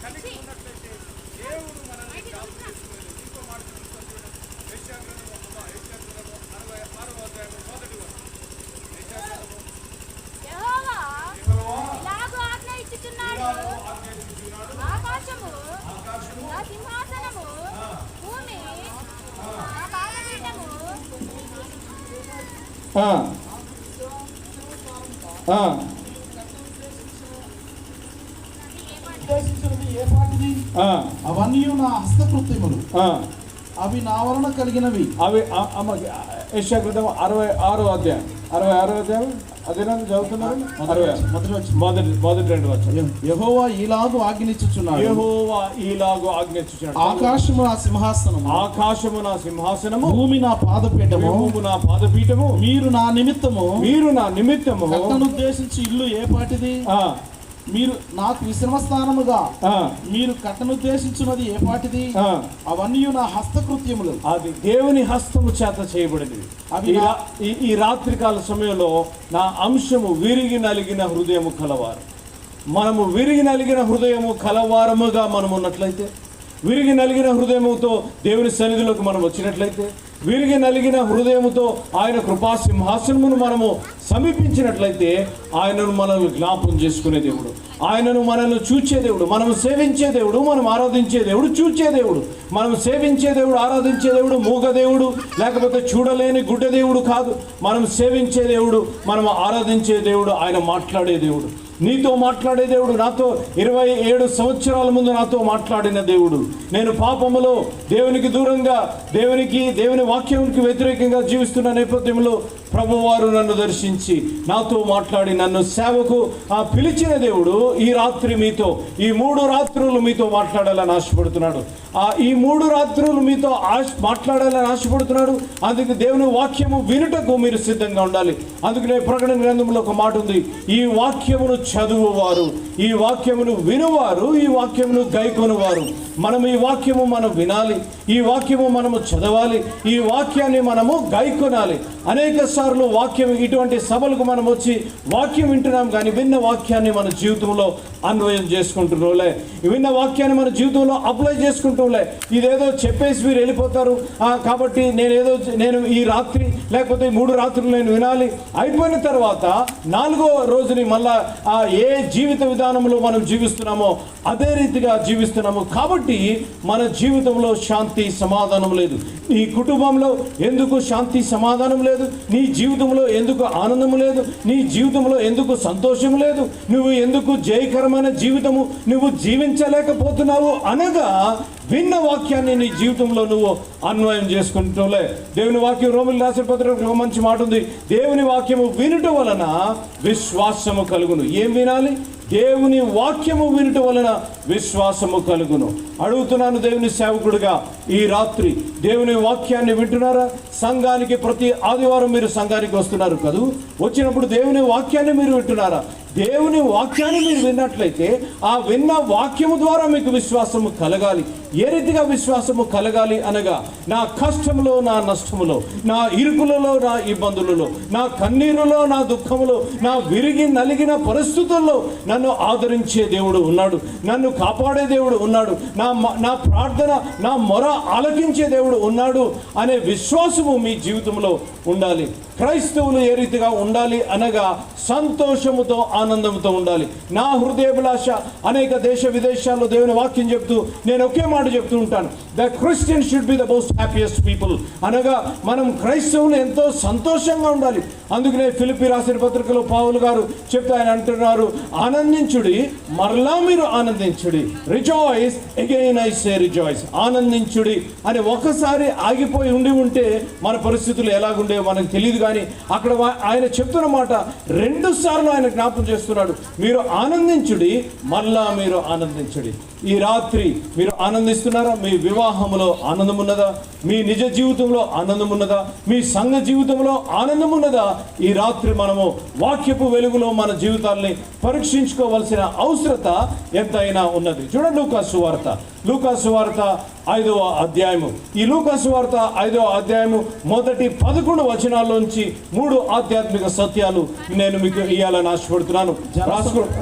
కలిగి ఉన్నట్లయితే దేవుడు మనల్ని జ్ఞాపకం చేసుకునేది. ఇంకో మాట చూస్తాను చూడండి. యెషయా గ్రంథము 66వ అధ్యాయం మొదటి వచనం. యెషయా గ్రంథము యెహోవా ఇలాగు ఆజ్ఞ ఇచ్చుచున్నాడు, ఆకాశము నా సింహాసనము, భూమి నా పాదపీఠము. ఉద్దేశించినది ఏ పాటిది? అవన్నీ నా హస్తకృత్యములు, అవి నా వలన కలిగినవి. అవి యెషయా గ్రంథం 66వ అధ్యాయం 66వ అధ్యాయం అదేనా చదువుతున్నారు? మొదటి 2 వచనం. యెహోవా ఈలాగు ఆజ్ఞించుచున్నాడు, యెహోవా ఈలాగు ఆజ్ఞించుచున్నాడు. ఆకాశము నా సింహాసనము, ఆకాశము నా సింహాసనము, భూమి నా పాదపీఠము, భూమి నా పాదపీఠము. మీరు నా నిమిత్తము కట్టనుద్దేశించి ఇల్లు ఏ పాటిది? మీరు నాకు విశ్రమ స్థానముగా మీరు కట్టనుద్దేశించున్నది ఏ పాటిది? అవన్నీ నా హస్తకృత్యములు, అది దేవుని హస్తము చేత చేయబడింది. ఈ రాత్రికాల సమయంలో నా అంశము విరిగి నలిగిన హృదయము కలవారు. మనము విరిగి నలిగిన హృదయము కలవారముగా మనం ఉన్నట్లయితే, విరిగి నలిగిన హృదయముతో దేవుని సన్నిధిలోకి మనం వచ్చినట్లయితే, విరిగి నలిగిన హృదయముతో ఆయన కృపా సింహాసనమును మనము సమీపించినట్లయితే, ఆయనను మనల్ని జ్ఞాపకం చేసుకునే దేవుడు, ఆయనను మనల్ని చూచే దేవుడు, మనము సేవించే దేవుడు, మనం ఆరాధించే దేవుడు, చూచే దేవుడు. మనం సేవించే దేవుడు, ఆరాధించే దేవుడు మూగ దేవుడు, లేకపోతే చూడలేని గుడ్డ దేవుడు కాదు. మనం సేవించే దేవుడు, మనం ఆరాధించే దేవుడు, ఆయన మాట్లాడే దేవుడు, నీతో మాట్లాడే దేవుడు. నాతో 27 సంవత్సరాల ముందు నాతో మాట్లాడిన దేవుడు. నేను పాపములో దేవునికి దూరంగా, దేవుని వాక్యానికి వ్యతిరేకంగా జీవిస్తున్న నేపథ్యంలో ప్రభువారు నన్ను దర్శించి నాతో మాట్లాడి నన్ను సేవకు పిలిచిన దేవుడు ఈ రాత్రి మీతో, ఈ 3 రాత్రులు మీతో మాట్లాడాలని ఆశపడుతున్నాడు. ఈ 3 రాత్రులు మీతో మాట్లాడాలని ఆశపడుతున్నాడు. అందుకే దేవుని వాక్యము వినుటకు మీరు సిద్ధంగా ఉండాలి. అందుకనే ప్రకటన గ్రంథంలో ఒక మాట ఉంది, ఈ వాక్యమును చదువువారు, ఈ వాక్యమును వినువారు, ఈ వాక్యమును గైకొనువారు. మనం ఈ వాక్యము మనం వినాలి, ఈ వాక్యము మనము చదవాలి, ఈ వాక్యాన్ని మనము గైకొనాలి. అనేక సార్లు వాక్యం, ఇటువంటి సభలకు మనం వచ్చి వాక్యం వింటున్నాం, కానీ విన్న వాక్యాన్ని మన జీవితంలో అన్వయం చేసుకుంటున్నాంలే, విన్న వాక్యాన్ని మన జీవితంలో అప్లై చేసుకుంటాంలే. ఇదేదో చెప్పేసి మీరు వెళ్ళిపోతారు కాబట్టి నేను ఈ రాత్రి లేకపోతే 3 రాత్రులు నేను వినాలి, అయిపోయిన తర్వాత 4వ రోజుని మళ్ళా ఏ జీవిత విధానంలో మనం జీవిస్తున్నామో అదే రీతిగా జీవిస్తున్నాము. కాబట్టి మన జీవితంలో శాంతి సమాధానం లేదు. నీ కుటుంబంలో ఎందుకు శాంతి సమాధానం లేదు? నీ జీవితంలో ఎందుకు ఆనందం లేదు? నీ జీవితంలో ఎందుకు సంతోషం లేదు? నువ్వు ఎందుకు జయకరమైన జీవితము నువ్వు జీవించలేకపోతున్నావు అనగా విన్న వాక్యాన్ని నీ జీవితంలో నువ్వు అన్వయం చేసుకుంటూలే. దేవుని వాక్యం రోమిలకు రాసిన పత్రికలో ఒక మంచి మాట ఉంది, దేవుని వాక్యము వినుట వలన విశ్వాసము కలుగును. ఏం వినాలి? దేవుని వాక్యము వినుట వలన విశ్వాసము కలుగును. అడుగుతున్నాను దేవుని సేవకుడిగా, ఈ రాత్రి దేవుని వాక్యాన్ని వింటున్నారా? సంఘానికి ప్రతి ఆదివారం మీరు సంఘానికి వస్తున్నారు కదూ, వచ్చినప్పుడు దేవుని వాక్యాన్ని మీరు వింటున్నారా? దేవుని వాక్యాన్ని మీరు విన్నట్లయితే ఆ విన్న వాక్యము ద్వారా మీకు విశ్వాసము కలగాలి. ఏ రీతిగా విశ్వాసము కలగాలి అనగా, నా కష్టములో, నా నష్టములో, నా ఇరుకులలో, నా ఇబ్బందులలో, నా కన్నీరులో, నా దుఃఖములో, నా విరిగి నలిగిన పరిస్థితుల్లో నన్ను ఆదరించే దేవుడు ఉన్నాడు, నన్ను కాపాడే దేవుడు ఉన్నాడు, నా ప్రార్థన, నా మొర ఆలకించే దేవుడు ఉన్నాడు అనే విశ్వాసము మీ జీవితంలో ఉండాలి. క్రైస్తవులు ఏ రీతిగా ఉండాలి అనగా, సంతోషముతో ఆనందంతో ఉండాలి. నా హృదయాభిలాష అనేక దేశ విదేశాల్లో దేవుని వాక్యం చెప్తూ నేను ఒకే మాట చెప్తూ ఉంటాను, the Christian should be the most happiest people అనగా, మనం క్రైస్తవులు ఎంతో సంతోషంగా ఉండాలి. అందుకనే ఫిలిప్పీ రాసిన పత్రికలో పౌలు గారు చెప్తే ఆయన అంటున్నారు, ఆనందించుడి, మరలా మీరు ఆనందించుడి, rejoice again I say rejoice, ఆనందించుడి అని ఒకసారి ఆగిపోయి ఉంటే మన పరిస్థితులు ఎలాగుండేవో మనకు తెలియదు. కానీ అక్కడ ఆయన చెప్తున్న మాట 2 సార్లు ఆయన జ్ఞాపకం చేస్తున్నాడు, మీరు ఆనందించుడి, మళ్ళా మీరు ఆనందించుడి. ఈ రాత్రి మీరు ఆనందిస్తున్నారా? మీ వివాహంలో ఆనందం ఉన్నదా? మీ నిజ జీవితంలో ఆనందం ఉన్నదా? మీ సంఘ జీవితంలో ఆనందం ఉన్నదా? ఈ రాత్రి మనము వాక్యపు వెలుగులో మన జీవితాల్ని పరీక్షించుకోవాల్సిన అవసరత ఎంతైనా ఉన్నది. చూడండి లూకాసు వార్త 5వ అధ్యాయము. ఈ లూకాసు వార్త 5వ అధ్యాయము మొదటి 11 వచనాల్లోంచి 3 ఆధ్యాత్మిక సత్యాలు నేను మీకు ఇవ్వాలని ఆశపడుతున్నాను.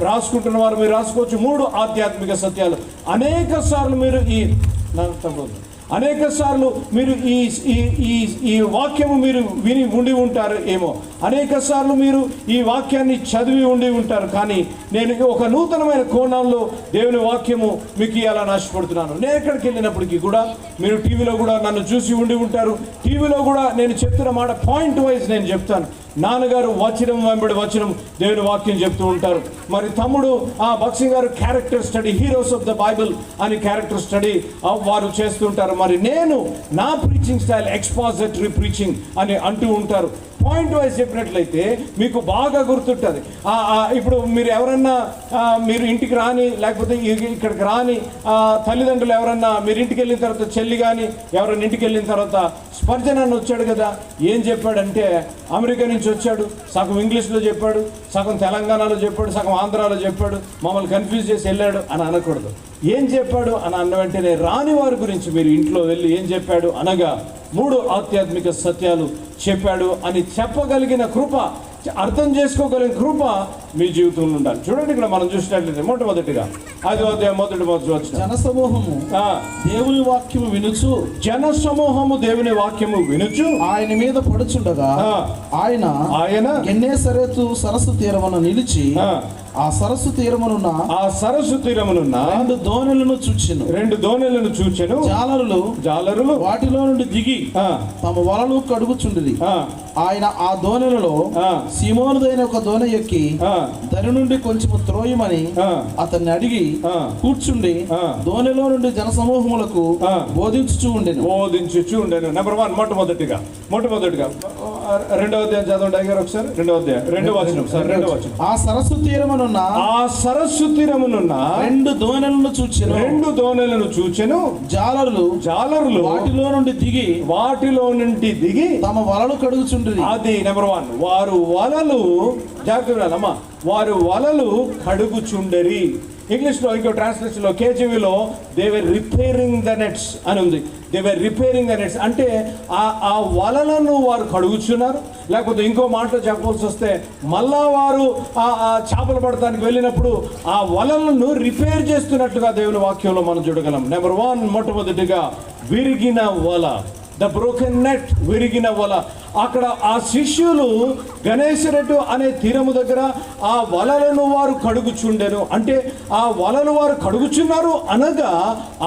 రాసుకుంటున్న వారు మీరు రాసుకోవచ్చు. 3 ఆధ్యాత్మిక సత్యాలు. అనేక సార్లు మీరు ఈ వాక్యము మీరు విని ఉండి ఉంటారు ఏమో, అనేక సార్లు మీరు ఈ వాక్యాన్ని చదివి ఉండి ఉంటారు. కానీ నేను ఒక నూతనమైన కోణంలో దేవుని వాక్యము మీకు ఇవ్వాలని ఆశపడుతున్నాను. నేను ఎక్కడికి వెళ్ళినప్పటికీ కూడా మీరు టీవీలో కూడా నన్ను చూసి ఉండి ఉంటారు. టీవీలో కూడా నేను చెప్తున్న మాట పాయింట్ వైజ్ నేను చెప్తాను. నాన్నగారు వచనం వెంబడి వచనం దేవుని వాక్యం చెప్తూ ఉంటారు. మరి తమ్ముడు భక్సింగ్ గారు character study, heroes of the Bible అని క్యారెక్టర్ స్టడీ వారు చేస్తుంటారు. మరి నేను నా ప్రీచింగ్ స్టైల్ ఎక్స్పాజిటరీ ప్రీచింగ్ అని అంటూ ఉంటారు. పాయింట్ వైజ్ చెప్పినట్లయితే మీకు బాగా గుర్తుంటుంది. ఇప్పుడు మీరు ఎవరన్నా మీరు ఇంటికి రాని, లేకపోతే ఇక్కడికి రాని తల్లిదండ్రులు ఎవరన్నా మీరు ఇంటికి వెళ్ళిన తర్వాత, చెల్లి కానీ ఎవరన్నా ఇంటికి వెళ్ళిన తర్వాత, స్పర్జన్ అని వచ్చాడు కదా, ఏం చెప్పాడంటే అమెరికా నుంచి వచ్చాడు, సగం ఇంగ్లీష్లో చెప్పాడు, సగం తెలంగాణలో చెప్పాడు, సగం ఆంధ్రాలో చెప్పాడు, మమ్మల్ని కన్ఫ్యూజ్ చేసి వెళ్ళాడు అని అనకూడదు. ఏం చెప్పాడు అని అన్న వెంటనే రాని వారి గురించి మీరు ఇంట్లో వెళ్ళి ఏం చెప్పాడు అనగా 3 ఆధ్యాత్మిక సత్యాలు చెప్పాడు అని చెప్పగలిగిన కృప, అర్థం చేసుకోగలిగిన కృప మీ జీవితంలో ఉండాలి. చూడండి, ఇక్కడ మనం చూసినట్లయితే మొట్టమొదటిగా 5వ అధ్యాయం మొదటి వచనం. జనసమూహము దేవుని వాక్యము వినుచు ఆయన మీద పడుచుండగా ఆయన గెన్నేసరెతు సరస్సు తీరమున నిలిచి ఆ సరస్సు తీరమునున్న 2 దోణెలను చూచెను. జాలరులు వాటిలో నుండి దిగి తమ వలలు కడుగుచుండిరి. ఆయన ఆ దోణెలలో సీమోనుదైన ఒక దోణె ఎక్కి దరి నుండి కొంచెం త్రోయమని అతన్ని అడిగి కూర్చుండి దోణెలో నుండి జనసమూహములకు బోధించుచూ ఉండెను. నెంబర్ 1 మొట్టమొదటిగా 2వ అధ్యాయం చదవండి అయ్యారు ఒకసారి. 2వ అధ్యాయం 2వ వచనం. ఆ సరస్సు తీరమునున్న 2 దోణెలను చూచెను. జాలరులు వాటిలో నుండి దిగి తమ వలలు కడుగుచుండ్రి. అది నెంబర్ 1. వారు వలలు కడుగుచుండరి. ఇంగ్లీష్లో ఇంకో ట్రాన్స్లేషన్లో కేజీవీలో they were repairing the nets అని ఉంది. అంటే ఆ వలలను వారు కడుగుచున్నారు. లేకపోతే ఇంకో మాటలో చెప్పవలసి వస్తే మళ్ళా వారు ఆ చేపలు పడటానికి వెళ్ళినప్పుడు ఆ వలలను రిపేర్ చేస్తున్నట్టుగా దేవుని వాక్యంలో మనం చూడగలం. నెంబర్ 1 మొట్టమొదటిగా విరిగిన వల, ద బ్రోకెన్ నెట్, విరిగిన వల. అక్కడ ఆ శిష్యులు గణేశరెడ్డి అనే తీరము దగ్గర ఆ వలలను వారు కడుగుచుండెను. అంటే ఆ వలలు వారు కడుగుచున్నారు అనగా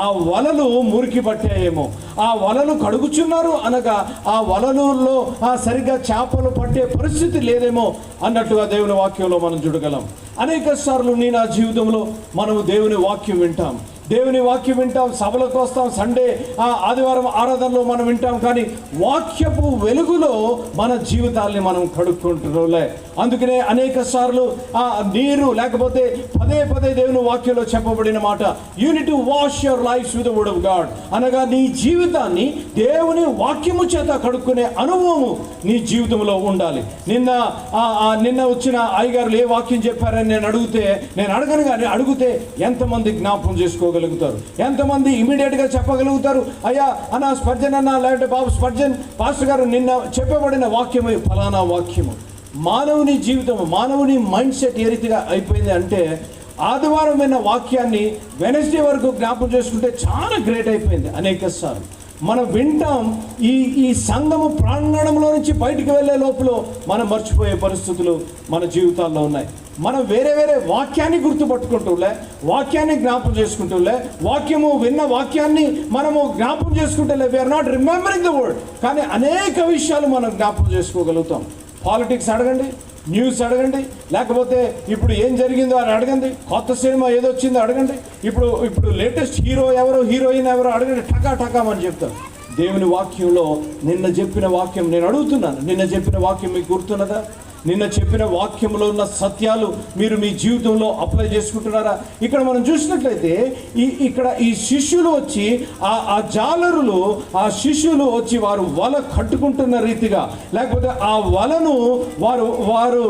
ఆ వలలు మురికి పట్టాయేమో, ఆ వలలు కడుగుచున్నారు అనగా ఆ వలలలో సరిగ్గా చేపలు పట్టే పరిస్థితి లేదేమో అన్నట్టుగా దేవుని వాక్యంలో మనం చూడగలం. అనేక సార్లు నా జీవితంలో మనము దేవుని వాక్యం వింటాం, సభలకు వస్తాం, సండే ఆదివారం ఆరాధనలో మనం వింటాం. కానీ వాక్యపు వెలుగులో మన జీవితాల్ని మనం కడుక్కుంటున్నాంలే. అందుకనే అనేక సార్లు నీరు లేకపోతే పదే దేవుని వాక్యంలో చెప్పబడిన మాట, you need to wash your life with the word of God అనగా నీ జీవితాన్ని దేవుని వాక్యము చేత కడుక్కునే అనుభవము నీ జీవితంలో ఉండాలి. నిన్న వచ్చిన అయ్యగారులు ఏ వాక్యం చెప్పారని నేను అడగను కానీ అడిగితే ఎంతమంది జ్ఞాపకం చేసుకోగలుగుతారు, ఎంతమంది ఇమీడియట్గా చెప్పగలుగుతారు, అయ్యా అన్న స్పర్జన్ అన్న లేదంటే బాబు స్పర్జన్ పాస్టర్ గారు నిన్న చెప్పబడిన వాక్యము ఫలానా వాక్యము. మానవుని జీవితం, మానవుని మైండ్ సెట్ ఏ రీతిగా అయిపోయింది అంటే ఆదివారం విన్న వాక్యాన్ని వెనస్డే వరకు జ్ఞాపకం చేసుకుంటే చాలా గ్రేట్ అయిపోయింది. అనేక సార్లు మనం వింటాం, ఈ సంఘము ప్రాంగణంలో నుంచి బయటికి వెళ్ళే లోపల మనం మర్చిపోయే పరిస్థితులు మన జీవితాల్లో ఉన్నాయి. మనం వేరే వాక్యాన్ని గుర్తుపట్టుకుంటూలే, వాక్యాన్ని జ్ఞాపకం చేసుకుంటూలే, విన్న వాక్యాన్ని మనము జ్ఞాపకం చేసుకుంటూలే. We are not remembering the word. కానీ అనేక విషయాలు మనం జ్ఞాపకం చేసుకోగలుగుతాం. పాలిటిక్స్ అడగండి, న్యూస్ అడగండి, లేకపోతే ఇప్పుడు ఏం జరిగిందో అని అడగండి, కొత్త సినిమా ఏదో వచ్చిందో అడగండి, ఇప్పుడు లేటెస్ట్ హీరో ఎవరో హీరోయిన్ ఎవరో అడగండి, టకామని చెప్తాం. దేవుని వాక్యంలో నిన్న చెప్పిన వాక్యం నేను అడుగుతున్నాను, నిన్న చెప్పిన వాక్యం మీకు గుర్తున్నదా? నిన్న చెప్పిన వాక్యంలో ఉన్న సత్యాలు మీరు మీ జీవితంలో అప్లై చేసుకుంటున్నారా? ఇక్కడ మనం చూసినట్లయితే ఇక్కడ ఈ శిష్యులు వచ్చి ఆ జాలరులు, ఆ శిష్యులు వచ్చి వారు వల కట్టుకుంటున్న రీతిగా, లేకపోతే ఆ వలను వారు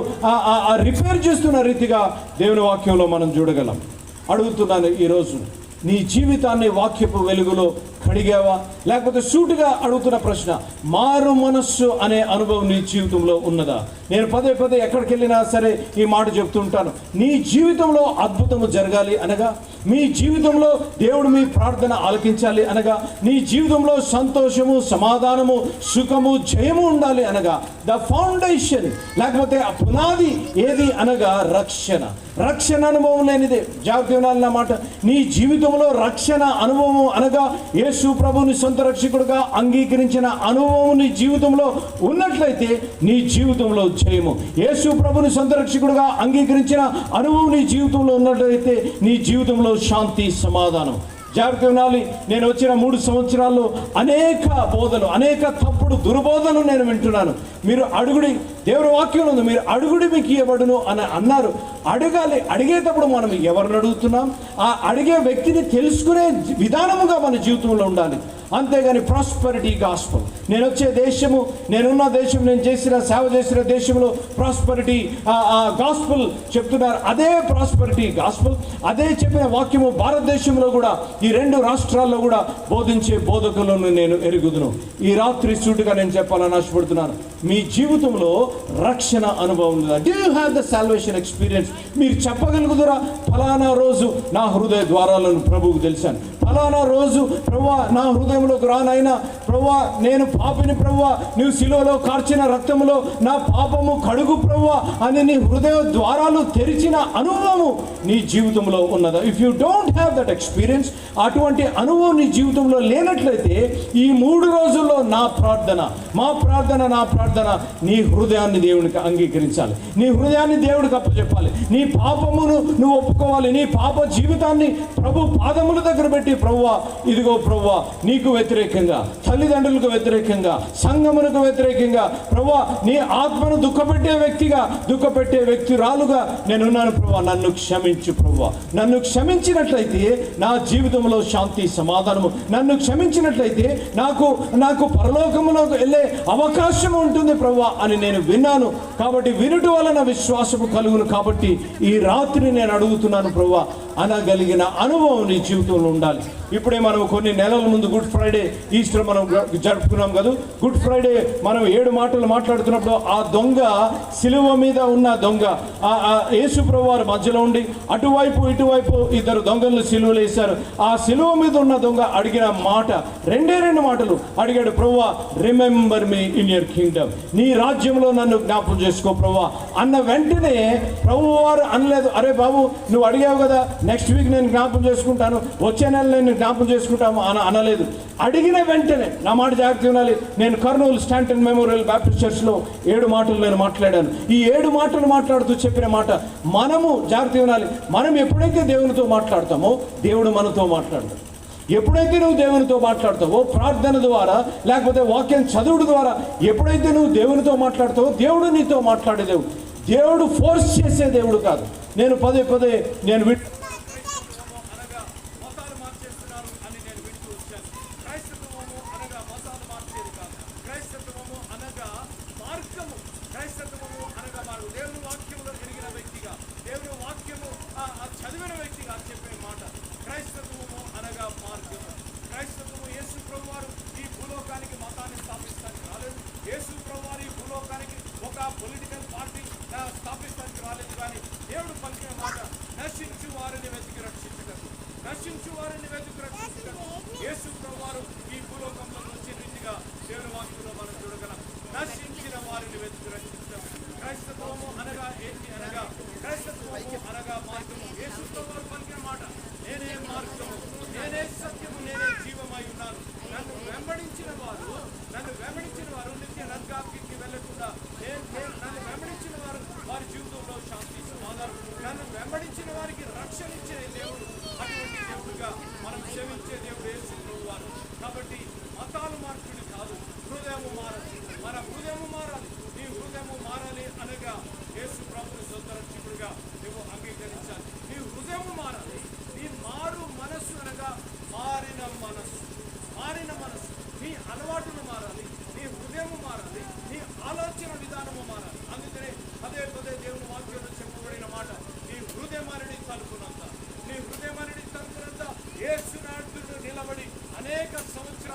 రిపేర్ చేస్తున్న రీతిగా దేవుని వాక్యంలో మనం చూడగలం. అడుగుతున్నాను ఈరోజు, నీ జీవితాన్ని వాక్యపు వెలుగులో కడిగావా? లేకపోతే సూటిగా అడుగుతున్న ప్రశ్న, మారు మనస్సు అనే అనుభవం నీ జీవితంలో ఉన్నదా? నేను పదే పదే ఎక్కడికి వెళ్ళినా సరే ఈ మాట చెప్తుంటాను. నీ జీవితంలో అద్భుతము జరగాలి అనగా, మీ జీవితంలో దేవుడు మీ ప్రార్థన ఆలకించాలి అనగా, నీ జీవితంలో సంతోషము, సమాధానము, సుఖము, జయము ఉండాలి అనగా, ద ఫౌండేషన్ లేకపోతే ఆ పునాది ఏది అనగా రక్షణ. రక్షణ అనుభవం లేనిదే, జాగ్రత్త మాట, నీ జీవితంలో రక్షణ అనుభవం అనగా యేసు ప్రభుని సొంత రక్షకుడుగా అంగీకరించిన అనుభవం నీ జీవితంలో ఉన్నట్లయితే నీ జీవితంలో జయము. యేసు ప్రభుని సొంత రక్షకుడుగా అంగీకరించిన అనుభవం నీ జీవితంలో ఉన్నట్లయితే నీ జీవితంలో శాంతి, సమాధానం. జాగ్రత్త వినాలి. నేను వచ్చిన 3 సంవత్సరాల్లో అనేక బోధలు, అనేక తప్పుడు దుర్బోధలు నేను వింటున్నాను. మీరు అడుగుడి, దేవుని వాక్యం ఉంది, మీరు అడుగుడి మీకు ఇవ్వబడును అని అన్నారు. అడగాలి. అడిగేటప్పుడు మనం ఎవరిని అడుగుతున్నాం, ఆ అడిగే వ్యక్తిని తెలుసుకునే విధానముగా మన జీవితంలో ఉండాలి. అంతేగాని ప్రాస్పరిటీ గాస్పల్, నేను వచ్చే దేశము, నేనున్న దేశం, నేను చేసిన సేవ చేసిన దేశంలో ప్రాస్పరిటీ గాస్పల్ చెప్తున్నారు. అదే ప్రాస్పరిటీ గాస్పల్, అదే చెప్పిన వాక్యము భారతదేశంలో కూడా, ఈ 2 రాష్ట్రాల్లో కూడా బోధించే బోధకులను నేను ఎరుగుదును. ఈ రాత్రి సూటుగా నేను చెప్పాలని ఆశపడుతున్నాను, మీ జీవితంలో రక్షణ అనుభవం ఉందా? Do you have the salvation experience? మీరు చెప్పగలుగుతారా, ఫలానా రోజు నా హృదయ ద్వారాలను ప్రభువుకు తెలిసాను, ఫలానా రోజు ప్రభువా నా హృదయంలోకి రానైనా, ప్రభువా నేను పాపిని ప్రభువా, నువ్వు శిలువలో కార్చిన రక్తములో నా పాపము కడుగు ప్రభువా అని నీ హృదయ ద్వారాలు తెరిచిన అనుభవము నీ జీవితంలో ఉన్నదా? If you don't have that experience, అటువంటి అనుభవం నీ జీవితంలో లేనట్లయితే ఈ 3 రోజుల్లో నా ప్రార్థన, నా ప్రార్థన నీ హృదయాన్ని దేవునికి అంగీకరించాలి, నీ హృదయాన్ని దేవుడికి అప్పచెప్పాలి, నీ పాపమును నువ్వు ఒప్పుకోవాలి, నీ పాప జీవితాన్ని ప్రభు పాదముల దగ్గర పెట్టి, ప్రభువా ఇదిగో ప్రభువా నీకు వ్యతిరేకంగా, తల్లిదండ్రులకు వ్యతిరేకంగా, సంఘమునకు వ్యతిరేకంగా, ప్రభువా నీ ఆత్మను దుఃఖపెట్టే వ్యక్తురాలుగా నేనున్నాను ప్రభువా, నన్ను క్షమించు ప్రభువా. నన్ను క్షమించినట్లయితే నా జీవితంలో శాంతి, సమాధానము, నన్ను క్షమించినట్లయితే నాకు పరలోకములోకి వెళ్ళే అవకాశం ఉంటుంది ప్రభువా అని నేను విన్నాను. కాబట్టి వినుట వలన విశ్వాసము కలుగును. కాబట్టి ఈ రాత్రి నేను అడుగుతున్నాను ప్రభువా, అనగలిగిన అనుభవం నీ జీవితంలో ఉండాలి. ఇప్పుడే మనం కొన్ని నెలల ముందు గుడ్ ఫ్రైడే, ఈస్టర్ మనం జరుపుకున్నాం కదా. గుడ్ ఫ్రైడే మనం 7 మాటలు మాట్లాడుతున్నప్పుడు ఆ దొంగ, సిలువ మీద ఉన్న దొంగ, యేసు ప్రభువు వారి మధ్యలో ఉండి అటువైపు ఇటువైపు 2 దొంగలను సిలువలు వేశారు. ఆ సిలువ మీద ఉన్న దొంగ అడిగిన మాట 2 మాటలు అడిగాడు, ప్రభువా remember me in your Kingdom, నీ రాజ్యంలో నన్ను జ్ఞాపకం చేసుకో ప్రభువా అన్న వెంటనే ప్రభువు వారు అనలేదు, అరే బాబు నువ్వు అడిగావు కదా, నెక్స్ట్ వీక్ నేను జ్ఞాపకం చేసుకుంటాను, వచ్చే నెల నేను జ్ఞాపకం చేసుకుంటాము అనలేదు. అడిగిన వెంటనే, నా మాట జాగ్రత్త వినాలి, నేను కర్నూలు స్టాంటన్ మెమోరియల్ బ్యాప్టిస్ట్ చర్చ్లో 7 మాటలు నేను మాట్లాడాను. ఈ 7 మాటలు మాట్లాడుతూ చెప్పిన మాట, మనము జాగ్రత్త వినాలి, మనం ఎప్పుడైతే దేవునితో మాట్లాడతామో దేవుడు మనతో మాట్లాడతాడు. ఎప్పుడైతే నువ్వు దేవునితో మాట్లాడతావో, ప్రార్థన ద్వారా లేకపోతే వాక్యం చదువుడు ద్వారా ఎప్పుడైతే నువ్వు దేవునితో మాట్లాడతావో, దేవుడు నీతో మాట్లాడే దేవుడు. దేవుడు ఫోర్స్ చేసే దేవుడు కాదు. నేను పదే నేను అనగా మతాలు మార్చేస్తున్నారు అని నేను వింటూ వచ్చాను. క్రైస్తవము అనగా మతాలు మార్చేది కాదు. క్రైస్తవము అనగా మార్గము. క్రైస్తవము అనగా వారు దేవుని వాక్యములో ఎరిగిన వ్యక్తిగా, దేవుని వాక్యము చదివిన వ్యక్తిగా చెప్పే మాట. క్రైస్తవము అనగా మార్గము. క్రైస్తవము యేసు ప్రభువారు ఈ భూలోకానికి మతాన్ని స్థాపిస్తానికి రాలేదు. యేసు ప్రభువారు ఈ భూలోకానికి ఒక పొలిటికల్ పార్టీ స్థాపిస్తానికి రాలేదు. కానీ దేవుడు పలికిన మాట, నశించు వారిని వెతికి రక్షించగలరు, నశించు వారిని వెతికి రక్షించగలరు. యేసు ప్రభువారు ఈ భూలోకంలో వచ్చిన రీతిగా దేవుని వాక్యంలో మనం చూడగలం. నశించిన వారిని వెతికి రక్షించగలరు. క్రైస్తవము అనగా ఏంటి అనగా, క్రైస్తవము అనగా మార్గము. యేసు ప్రభువారు పలికిన మాట, నేనే మార్గము, నేనే సత్యము, నేనే జీవమై ఉన్నాను. నన్ను వెంబడించిన వారు నిత్య నరకాగ్నికి వెళ్ళకుండా, నన్ను వెంబడించిన వారు వారి జీవితంలో శాంతి, సమాధానం, నన్ను వెంబడించిన వారికి రక్షణ ఇచ్చే దేవుడు. అటువంటి దేవుడుగా మనం సేవించే దేవుడు యేసు ప్రభువారు. కాబట్టి మతాలు మార్పుడు కాదు, హృదయము మారాలి. మన హృదయము మారాలి. నీ హృదయము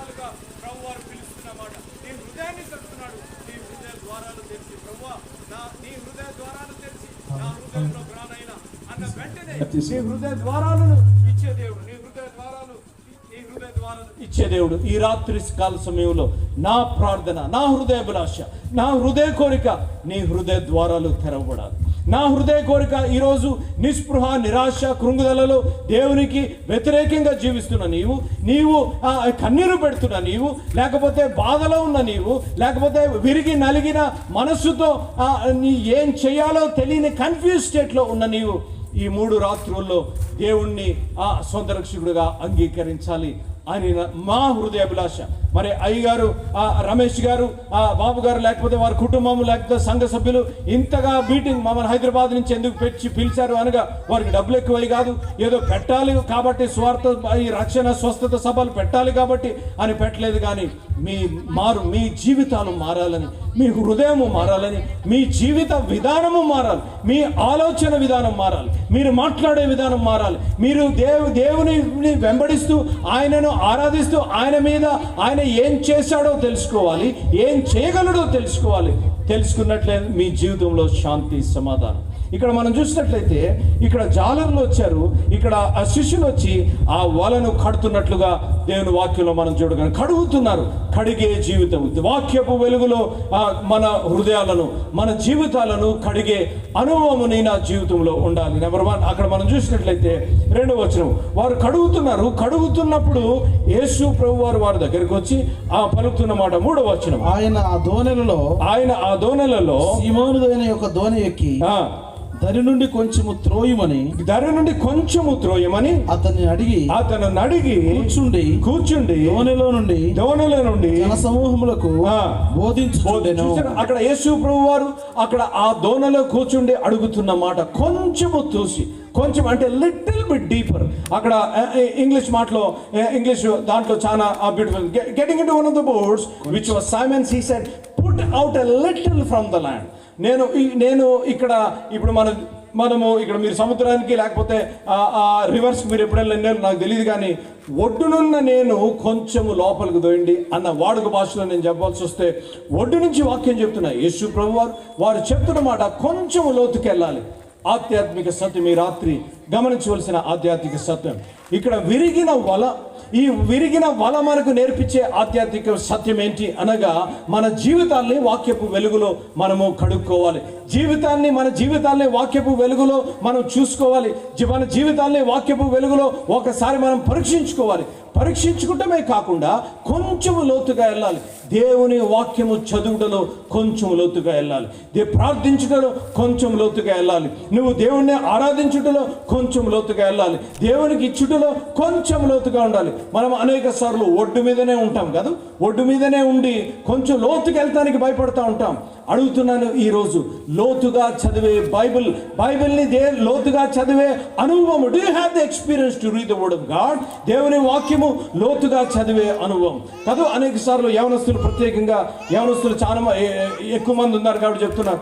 ద్వారాలుగా ప్రభు వారు పిలుస్తున్నమాట. నీ హృదయాన్ని తడుతున్నాడు. నీ హృదయ ద్వారాలు తెరిచి ప్రభువా నీ హృదయ ద్వారాలు తెరిచి నా హృదయంలో ప్రాణైనా అన్న వెంటనే నీ హృదయ ద్వారాలను ఇచ్చే దేవుడు, నీ హృదయ ద్వారాలు ఇచ్చే దేవుడు. ఈ రాత్రి కాల సమయంలో నా ప్రార్థన, నా హృదయాభిలాష, నా హృదయ కోరిక నీ హృదయ ద్వారాలు తెరవబడాలి. నా హృదయ కోరిక ఈరోజు నిస్పృహ, నిరాశ, కృంగుదలలో దేవునికి వ్యతిరేకంగా జీవిస్తున్న నీవు కన్నీరు పెడుతున్న నీవు, లేకపోతే బాధలో ఉన్న నీవు, లేకపోతే విరిగి నలిగిన మనస్సుతో నీ ఏం చేయాలో తెలియని కన్ఫ్యూజ్ స్టేట్లో ఉన్న నీవు ఈ 3 రాత్రుల్లో దేవుణ్ణి సొంత రక్షకుడుగా అంగీకరించాలి అని మా హృదయాభిలాష. మరి అయ్యగారు, రమేష్ గారు, బాబు గారు, లేకపోతే వారి కుటుంబం, లేకపోతే సంఘ సభ్యులు ఇంతగా మీటింగ్ మమ్మల్ని హైదరాబాద్ నుంచి ఎందుకు పిలిచారు అనగా వారికి డబ్బులు ఎక్కువై కాదు, ఏదో పెట్టాలి కాబట్టి స్వార్థ ఈ రక్షణ స్వస్థత సభలు పెట్టాలి కాబట్టి అని పెట్టలేదు. కానీ మీ జీవితాలు మారాలని, మీ హృదయము మారాలని, మీ జీవిత విధానము మారాలి, మీ ఆలోచన విధానం మారాలి, మీరు మాట్లాడే విధానం మారాలి, మీరు దేవుని వెంబడిస్తూ ఆయనను ఆరాధిస్తూ ఆయన ఏం చేశాడో తెలుసుకోవాలి, ఏం చేయగలడో తెలుసుకోవాలి. తెలుసుకున్నట్లే మీ జీవితంలో శాంతి, సమాధానం. ఇక్కడ మనం చూసినట్లయితే ఇక్కడ జాలర్లు వచ్చారు, ఇక్కడ ఆ శిష్యులు వచ్చి ఆ వలను కడుతున్నట్లుగా దేవుని వాక్యంలో మనం చూడగలం. కడుగుతున్నారు. కడిగే జీవితం, వాక్యపు వెలుగులో మన హృదయాలను, మన జీవితాలను కడిగే అనుభవము నా జీవితంలో ఉండాలి. నెంబర్ 1 అక్కడ మనం చూసినట్లయితే 2వ వచనం, వారు కడుగుతున్నారు. కడుగుతున్నప్పుడు యేసు ప్రభు వారి దగ్గరికి వచ్చి పలుకుతున్న మాట 3వ వచనం, ఆయన ఆ దోణెలలో సీమోను యొక్క దోణి ఎక్కి దరి నుండి కొంచెము త్రోయమని అతను అడిగి కూర్చుండి దోణిలో నుండి జనసమూహములకు బోధించుచుండెను. అక్కడ యేసు ప్రభు వారు అక్కడ ఆ దోణలో కూర్చుండి అడుగుతున్న మాట కొంచెము తోసి, కొంచెం అంటే లిటిల్ బిట్ డీపర్. అక్కడ ఇంగ్లీష్ దాంట్లో చాలా beautiful. Getting into one of the boats which was Simons, he said put out a little from the land. నేను ఇక్కడ ఇప్పుడు మనము ఇక్కడ మీరు సముద్రానికి లేకపోతే రివర్స్ మీరు ఎప్పుడైనా నాకు తెలియదు, కానీ ఒడ్డునున్న నేను కొంచెము లోపలికి దోయండి అన్న వాడుక భాషలో నేను చెప్పాల్సి వస్తే ఒడ్డు నుంచి వాక్యం చెప్తున్నా యేసు ప్రభు వారు చెప్తున్న మాట కొంచెము లోతుకి వెళ్ళాలి. ఆధ్యాత్మిక సత్యం ఈ రాత్రి గమనించవలసిన ఆధ్యాత్మిక సత్యం. ఇక్కడ ఈ విరిగిన వల మనకు నేర్పించే ఆధ్యాత్మిక సత్యం ఏంటి అనగా మన జీవితాల్ని వాక్యపు వెలుగులో మనము కడుక్కోవాలి. మన జీవితాల్ని వాక్యపు వెలుగులో మనం చూసుకోవాలి. మన జీవితాల్ని వాక్యపు వెలుగులో ఒకసారి మనం పరీక్షించుకుంటమే కాకుండా కొంచెము లోతుగా వెళ్ళాలి. దేవుని వాక్యము చదువుటలో కొంచెం లోతుగా వెళ్ళాలి. ప్రార్థించుటలో కొంచెం లోతుగా వెళ్ళాలి. నువ్వు దేవుణ్ణి ఆరాధించుటలో కొంచెం లోతుగా వెళ్ళాలి. దేవునికి ఇచ్చుటలో కొంచెం లోతుగా ఉండాలి. మనం అనేక సార్లు ఒడ్డు మీదనే ఉంటాం కదా, ఒడ్డు మీదనే ఉండి కొంచెం లోతుగా వెళ్తానికి భయపడుతూ ఉంటాం. అడుగుతున్నాను ఈరోజు, లోతుగా చదివే బైబిల్ని లోతుగా చదివే అనుభవం, do you have the experience to read the word of God? దేవుని వాక్యము లోతుగా చదివే అనుభవం కాదు. అనేక సార్లు ప్రత్యేకంగా యవనస్తులు చాలా ఎక్కువ మంది ఉన్నారు కాబట్టి చెప్తున్నారు.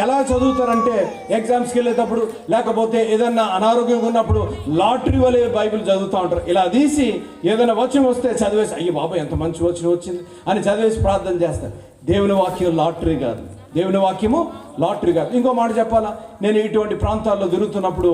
ఎలా చదువుతారంటే ఎగ్జామ్స్కి వెళ్ళేటప్పుడు లేకపోతే ఏదన్నా అనారోగ్యంగా ఉన్నప్పుడు లాటరీ వలె బైబిల్ చదువుతూ ఉంటారు. ఇలా తీసి ఏదైనా వచనం వస్తే చదివేసి అయ్యి బాబా ఎంత మంచి వచనం వచ్చింది అని చదివేసి ప్రార్థన చేస్తారు. దేవుని వాక్యం లాటరీ కాదు. దేవుని వాక్యము లాటరీ కాదు. ఇంకో మాట చెప్పాలా, నేను ఇటువంటి ప్రాంతాల్లో తిరుగుతున్నప్పుడు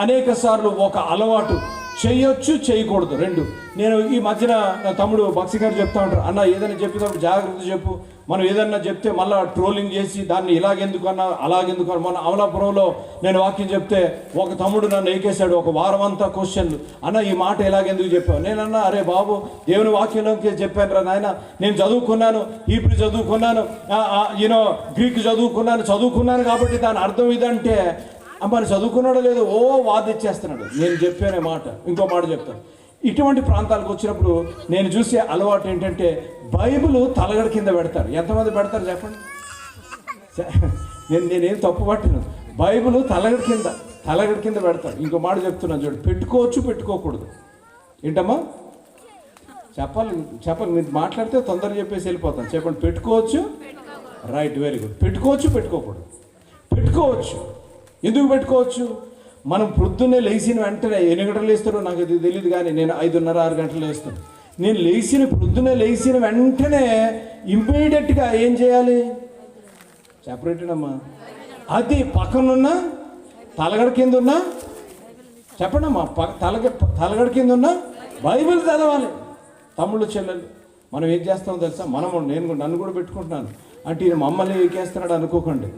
అనేక సార్లు ఒక అలవాటు చేయొచ్చు, చేయకూడదు, 2. నేను ఈ మధ్యన నా తమ్ముడు బక్సి గారు చెప్తా ఉంటారు, అన్న ఏదైనా చెప్పినప్పుడు జాగ్రత్త చెప్పు, మనం ఏదన్నా చెప్తే మళ్ళీ ట్రోలింగ్ చేసి దాన్ని ఇలాగెందుకు అన్నా అలాగెందుకు అన్న. మన అమలాపురంలో నేను వాక్యం చెప్తే ఒక తమ్ముడు నన్ను ఎక్కేశాడు. ఒక వారం అంతా క్వశ్చన్లు, అన్న ఈ మాట ఎలాగెందుకు చెప్పావు? నేనన్నా అరే బాబు దేవుని వాక్యంలోకి చెప్పాను రా నాయన, నేను చదువుకున్నాను, హీబ్రూ చదువుకున్నాను, గ్రీక్ చదువుకున్నాను కాబట్టి దాని అర్థం ఇదంటే మరి చదువుకున్నాడో లేదో వాదిచ్చేస్తున్నాడు. నేను చెప్పానే మాట, ఇంకో మాట చెప్తాను. ఇటువంటి ప్రాంతాలకు వచ్చినప్పుడు నేను చూసే అలవాటు ఏంటంటే బైబిల్ తలగడ కింద పెడతారు. ఎంతమంది పెడతారు చెప్పండి? నేనేం తప్పు పట్టిన, బైబిల్ తలగడ కింద పెడతారు. ఇంకో మాట చెప్తున్నాను చూడండి, పెట్టుకోవచ్చు, పెట్టుకోకూడదు. ఏంటమ్మా చెప్పాలి మీరు మాట్లాడితే తొందరగా చెప్పేసి వెళ్ళిపోతాను. చెప్పండి, పెట్టుకోవచ్చు, రైట్, వెరీ గుడ్. పెట్టుకోవచ్చు, పెట్టుకోకూడదు. పెట్టుకోవచ్చు. ఎందుకు పెట్టుకోవచ్చు? మనం పొద్దున్నే లేచిన వెంటనే 8 గంటలు లేస్తారో నాకు ఇది తెలియదు, కానీ నేను 5:30, 6 గంటలు లేస్తాను. నేను పొద్దున్నే లేచిన వెంటనే ఇమ్మీడియట్గా ఏం చేయాలి? సెపరేటెడ్ అమ్మా. అది పక్కనున్న తలగడ కింద ఉన్నా, చెప్పండి అమ్మా, తలగడ కింద ఉన్న బైబిల్ చదవాలి. తమ్ముళ్ళు చెల్లెలు మనం ఏం చేస్తామో తెలుసా? నన్ను కూడా పెట్టుకుంటున్నాను అంటే ఈయన మమ్మల్ని ఎక్కేస్తున్నాడు అనుకోకండి.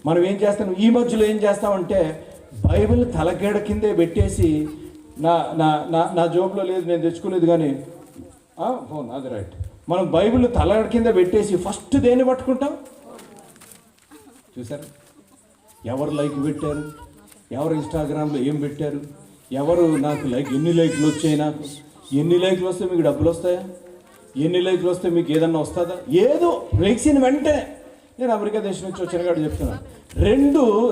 మనం ఏం చేస్తాం, ఈ మధ్యలో ఏం చేస్తామంటే బైబిల్ తలగడ కిందే పెట్టేసి, నా జోబులో లేదు, నేను తెచ్చుకోలేదు, కానీ ఫోన్ అది రైట్, మనం బైబిల్ తలగడ కింద పెట్టేసి ఫస్ట్ దేన్ని పట్టుకుంటాం? చూసారు? ఎవరు లైక్ పెట్టారు, ఎవరు ఇన్స్టాగ్రామ్లో ఏం పెట్టారు, ఎవరు నాకు ఎన్ని లైక్లు వచ్చాయి, నాకు ఎన్ని లైక్లు వస్తే మీకు డబ్బులు వస్తాయా, ఎన్ని లైక్లు వస్తే మీకు ఏదన్నా వస్తుందా? ఏదో లైక్సిన వెంటనే. నేను అమెరికా దేశం నుంచి వచ్చిన కాడ చెప్తున్నాను,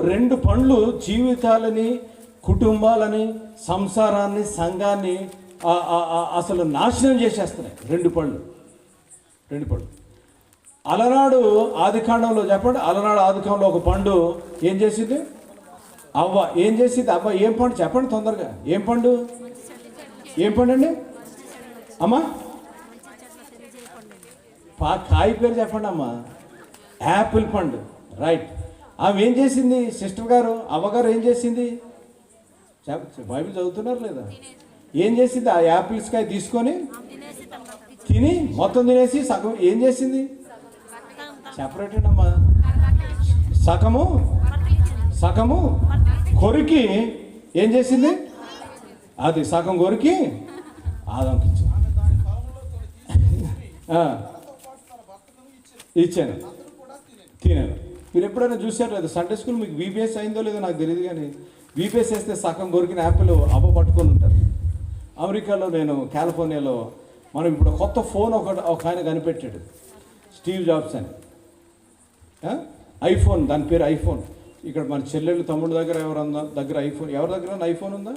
రెండు పండ్లు జీవితాలని, కుటుంబాలని, సంసారాన్ని, సంఘాన్ని అసలు నాశనం చేసేస్తున్నాయి. రెండు పళ్ళు. అలనాడు ఆదికాండంలో చెప్పండి, అలనాడు ఆదికాండంలో ఒక పండు ఏం చేసింది? అవ్వ ఏం చేసింది? అవ్వ ఏం పండు చెప్పండి తొందరగా, ఏం పండు అండి అమ్మా? కాయ పేరు చెప్పండి అమ్మా. యాపిల్ పండు, రైట్. ఆమె ఏం చేసింది? సిస్టర్ గారు, అవ్వగారు ఏం చేసింది? బైబిల్ చదువుతున్నారు లేదా? ఏం చేసింది? ఆ యాపిల్స్ కాయ తీసుకొని మొత్తం తినేసి సగం ఏం చేసింది? సెపరేటెడ్ అమ్మా. సగము కొరికి ఏం చేసింది? అది సగం కొరికి ఆదాంకి ఇచ్చాను, తినాను. మీరు ఎప్పుడైనా చూసారు లేదా? సండే స్కూల్ మీకు బీబీఎస్ అయిందో లేదో నాకు తెలియదు, కానీ బీబీఎస్ వేస్తే సగం కొరికిన యాపిల్ అవ్వ పట్టుకొని ఉంటారు. అమెరికాలో, నేను కాలిఫోర్నియాలో, మనం ఇప్పుడు కొత్త ఫోన్ ఒక ఆయన కనిపెట్టాడు, స్టీవ్ జాబ్స్ అని. ఐఫోన్, దాని పేరు ఐఫోన్. ఇక్కడ మన చెల్లెళ్ళు తమ్ముడు దగ్గర దగ్గర ఐఫోన్, ఎవరి దగ్గర ఐఫోన్ ఉందా?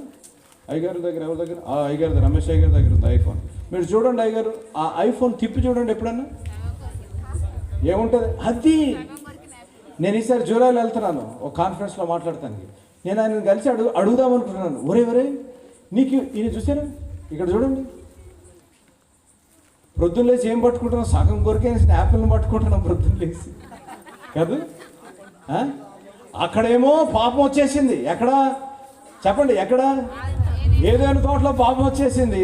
అయ్యగారి దగ్గర, ఎవరి దగ్గర? అయ్యగారి దగ్గర, రమేష్ అయ్యగారి దగ్గర ఉంది ఐఫోన్. మీరు చూడండి అయ్యగారు, ఆ ఐఫోన్ తిప్పి చూడండి ఎప్పుడన్నా, ఏముంటుంది అది. నేను ఈసారి జూలైలో వెళ్తున్నాను, ఒక కాన్ఫరెన్స్లో మాట్లాడతాను. నేను ఆయన కలిసి అడుగుదాం అనుకుంటున్నాను, ఒరే నీకు ఈయన చూసారా? ఇక్కడ చూడండి, ప్రొద్దున లేచి ఏం పట్టుకుంటున్నాం? సగం కొరికేసిన యాపిల్ని పట్టుకుంటున్నాం ప్రొద్దున లేచి, కాదు? అక్కడేమో పాపం వచ్చేసింది. ఎక్కడ చెప్పండి? ఎక్కడ? ఏదైనా తోటలో పాపం వచ్చేసింది.